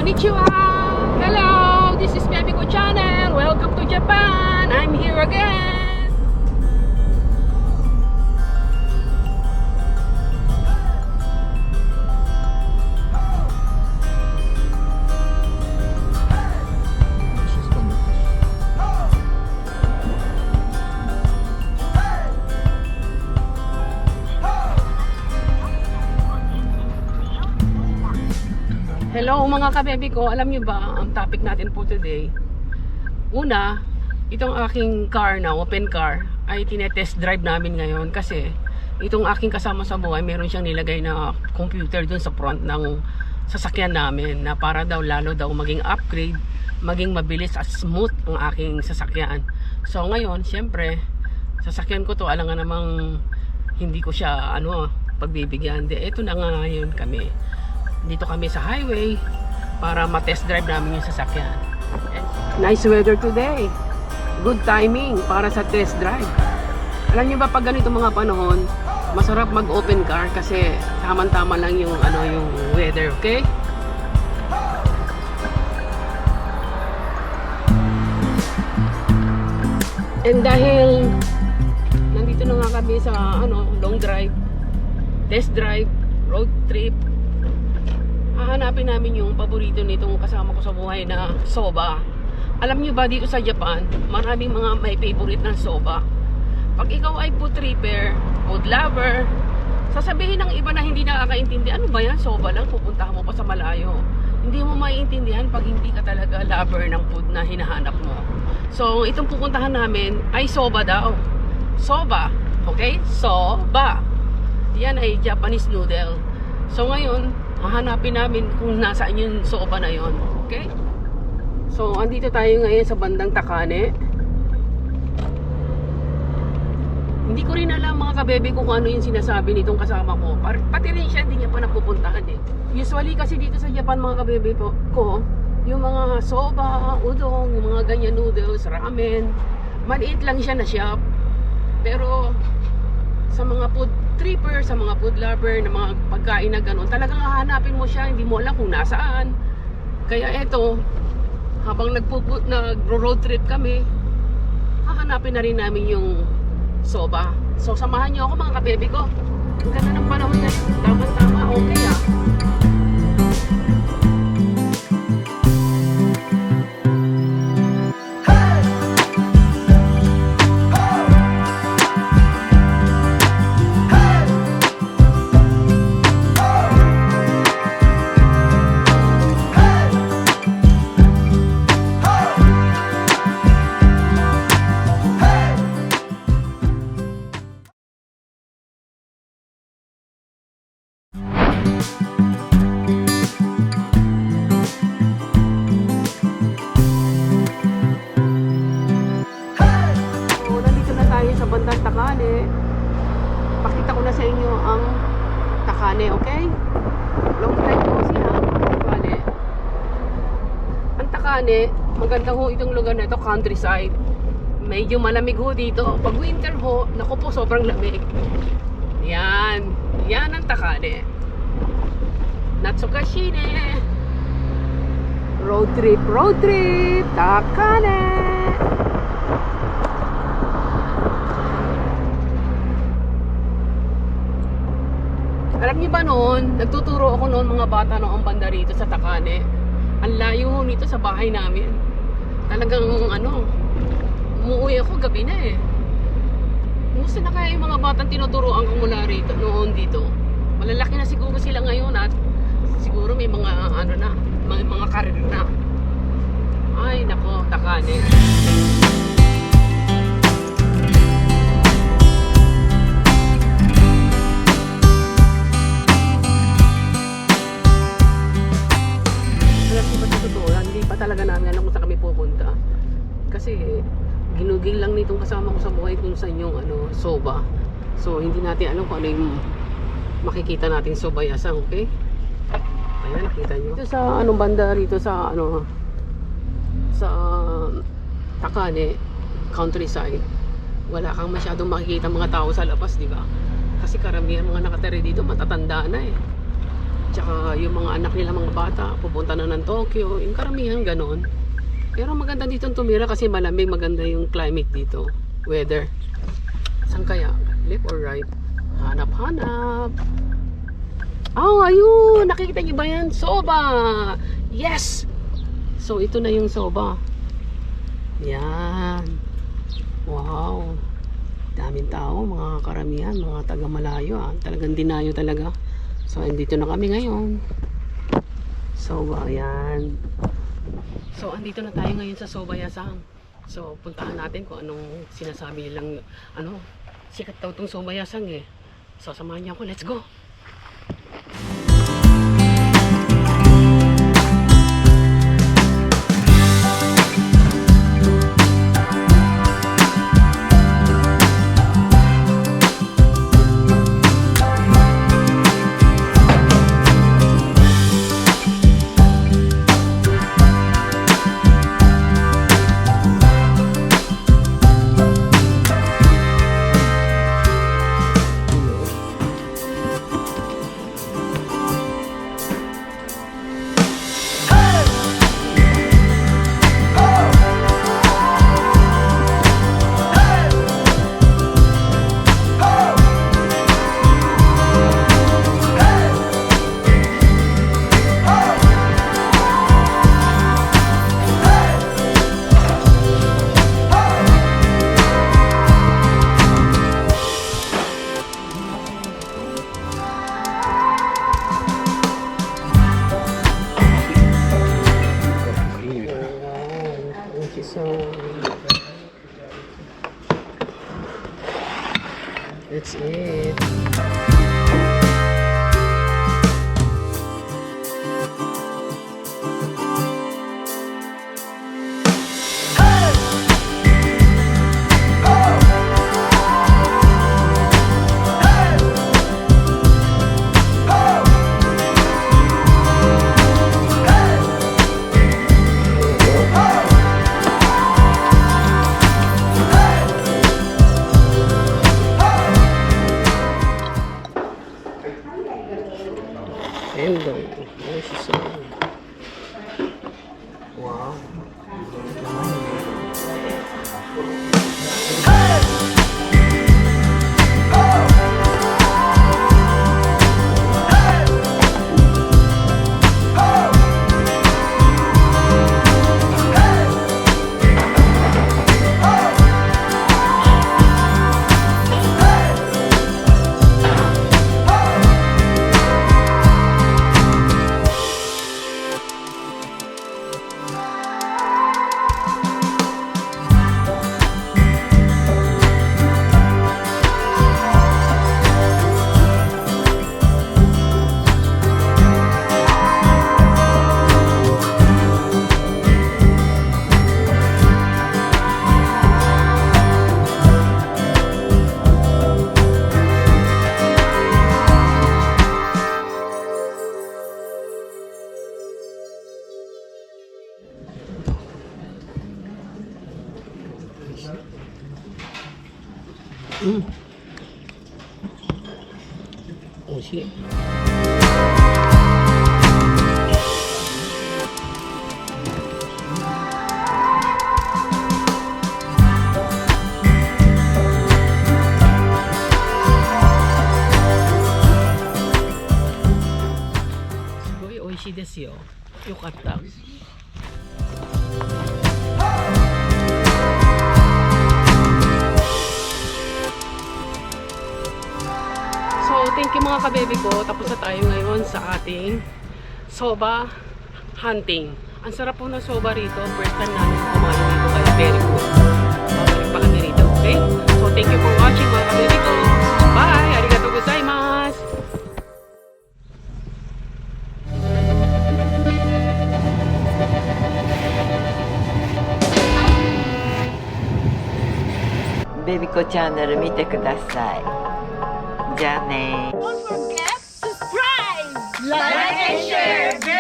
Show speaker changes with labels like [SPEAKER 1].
[SPEAKER 1] Konnichiwa! Hello! This is Baby Ko Channel. Welcome to Japan. I'm here again. Hello mga kabebe ko, alam nyo ba ang topic natin po today? Una, itong aking car na, open car, ay tinetest drive namin ngayon kasi itong aking kasama sa buhay, meron siyang nilagay na computer dun sa front ng sasakyan namin na para daw lalo daw maging upgrade, maging mabilis at smooth ang aking sasakyan. So ngayon, syempre, sasakyan ko to, alam nga namang hindi ko siya pagbibigyan. Ito na nga ngayon kami. Dito kami sa highway para ma-test drive namin yung sasakyan. Nice weather today. Good timing para sa test drive. Alam niyo ba pag ganito mga panahon, masarap mag-open car kasi tamang-tama lang yung yung weather, okay? And dahil nandito na nga kami sa long drive, test drive, road trip, hahanapin namin yung paborito nitong kasama ko sa buhay na soba. Alam nyo ba dito sa Japan, maraming mga may favorite ng soba. Pag ikaw ay food tripper, food lover, sasabihin ng iba na hindi nakakaintindi, ano ba yan? Soba lang, pupuntahan mo pa sa malayo. Hindi mo maiintindihan pag hindi ka talaga lover ng food na hinahanap mo. So, itong pupuntahan namin ay soba daw. Soba, okay? Soba. Yan ay Japanese noodle. So, ngayon, hahanapin namin kung nasaan yung soba na yon, okay? So, andito tayo ngayon sa bandang Takane. Hindi ko rin alam mga kabebe kung ano yung sinasabi nitong kasama ko. Pati rin siya, hindi niya pa napupuntahan eh. Usually kasi dito sa Japan mga kabebe ko, yung mga soba, udong, yung mga ganyan noodles, ramen, maliit lang siya na shop. Pero sa mga food tripper, sa mga food lover, na mga pagkain na gano'n, talagang hahanapin mo siya, hindi mo alam kung nasaan. Kaya eto, habang nag-road trip kami, hahanapin na rin namin yung soba. So samahan niyo ako mga kabebe ko. Ang ganda ng panahon na tama-tama, okay ah. Bandang Takane. Pakita ko na sa inyo ang Takane, okay? Long drive po siya, Takane. Ang Takane, maganda ho itong lugar na ito, countryside. Medyo malamig ho dito. Pag winter ho, naku po, sobrang lamig. Yan. Yan ang Takane. Natsukashine. Road trip, Takane. Alam niyo ba noon, nagtuturo ako noon mga bata noong banda rito sa Takane. Ang layo nito sa bahay namin. Talagang umuwi ako gabi na eh. Kumusta na kaya yung mga batang tinuturoan ko mula rito noon dito? Malalaki na siguro sila ngayon at siguro may mga may mga karir na. Ay nako, Takane. Talaga namin alam kung saan kami pupunta kasi ginugil lang nitong kasama ko sa buhay kung saan yung soba. So hindi natin alam kung ano yung makikita natin sobayasang, okay? Ayan, nakita nyo ito sa banda rito sa sa Takane countryside. Wala kang masyadong makikita mga tao sa labas, di ba? Kasi karamihan mga nakatira dito matatanda na eh. Tsaka yung mga anak nila, mga bata, pupunta na ng Tokyo. Yung karamihan ganon. Pero maganda dito tumira kasi malamig, maganda yung climate dito. Weather. Saan kaya? Left or right? Hanap-hanap. Oh, ayun! Nakikita niyo ba yan? Soba! Yes! So, ito na yung soba. Yan. Wow. Daming tao, mga karamihan, mga taga-malayo. Talagang dinayo talaga. So, andito na kami ngayon. Soba, yan. So, andito na tayo ngayon sa Sobayasang. So, puntahan natin kung anong sinasabi nilang, sikat daw itong Sobayasang eh. So, samahan niyo ako. Let's go! That's it. Endo. This is so... Wow. Oh shit. Sugoi oishii desu yo. Yokatta. Thank you mga kabebe ko. Tapos na tayo ngayon sa ating soba hunting. Ang sarap po ng soba rito. First time namin kumain dito kaya very good. Babalik pa kami rito. Okay? So thank you for watching mga kabebe ko. Bye! Arigatou gozaimasu!
[SPEAKER 2] Baby Ko Channel 見てください。じゃあね。
[SPEAKER 3] Don't forget to subscribe, like, and share.